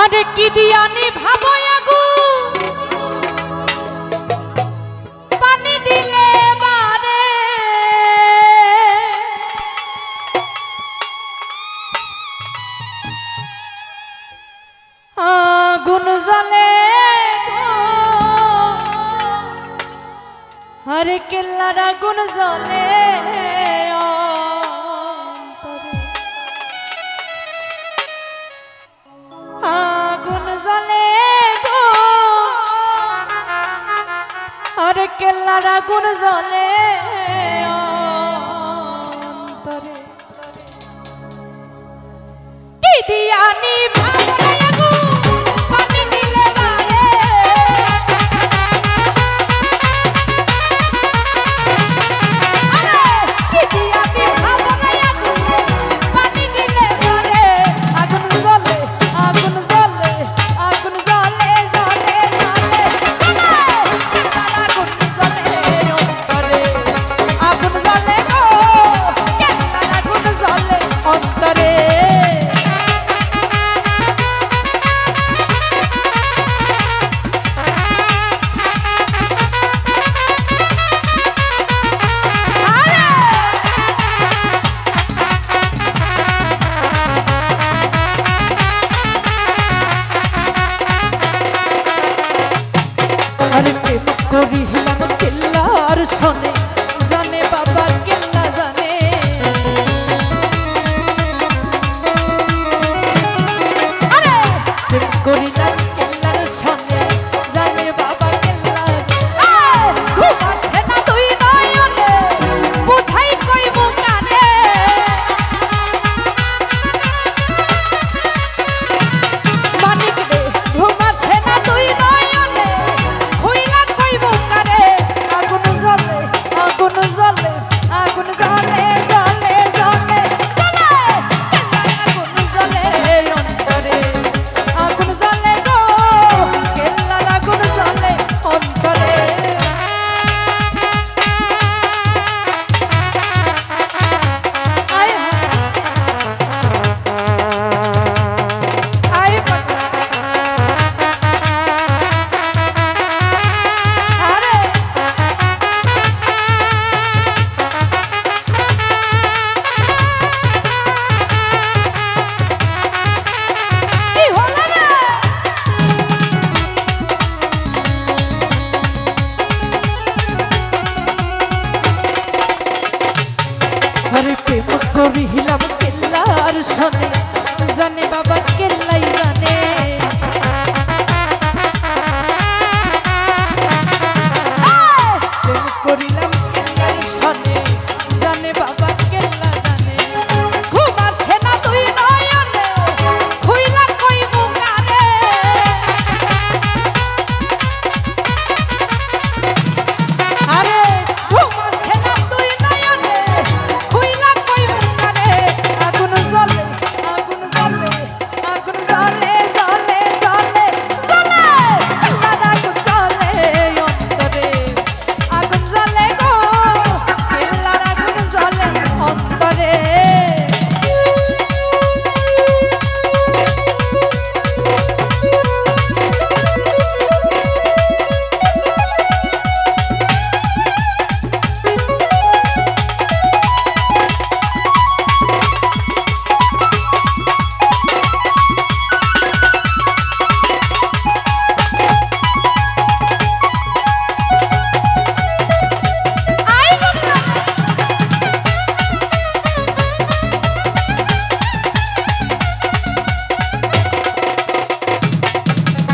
আরে কি দিয়ানি ভাবো আগু পানি দিলে বারে আগুন জ্বলে আরে কেল্লার আগুন জ্বলে আগুন জ্বলে গো আরে কেল্লার আগুন জ্বলে অন্তরে কি দিয়ানি ভাবনা আগুন পানি দিলে বারে আরে কি দিয়ানি ভাবনা আগুন পানি দিলে বারে আগুন জ্বলে আগুন জ্বলে আগুন জ্বলে জ্বলে জ্বলে আগুন জ্বলে অন্তরে আগুন জ্বলে গো কেল্লার আগুন জ্বলে অন্তরে আরে প্রেম করিলাম কেল্লার শোনে জানে বাবা কেল্লা জানে আরে প্রেম করিলাম কেল্লার শোনে জানে বাবা কেল্লা ঘুম আসে না তুই নয়নে বুঝাই কইব কানে মানিক রে ঘুম আসে না তুই নয়নে হইলা কইব কারে আগুন জ্বলে আগুন জ্বলে আগুন জ্বলে জ্বলে জ্বলে জ্বলে আগুন জ্বলে অন্তরে আগুন জ্বলে গো কেল্লার আগুন জ্বলে অন্তরে আয় আয় পাগলা আরে কি হলো রে আরে প্রেম করিলাম কেল্লার শোনে জানে বাবা কেল্লাই জানে প্রেম করিলাম কেল্লার শোনে জানে বাবা কেল্লা জানে ঘুম আসে না তুই নয়নে খুইলা কইব কারে আরে ঘুম আসে না তুই নয়নে খুইলা কইব কারে আগুন জ্বলে আগুন জ্বলে আগুন জ্বলে জ্বলে জ্বলে জ্বলে কেল্লার আগুন জ্বলে অন্তরে আগুন জ্বলে গো কেল্লার আগুন জ্বলে অন্তরে আই বাবা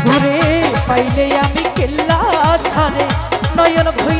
ঘরে পাইলে আমি কেল্লা সারে নয়ন ভই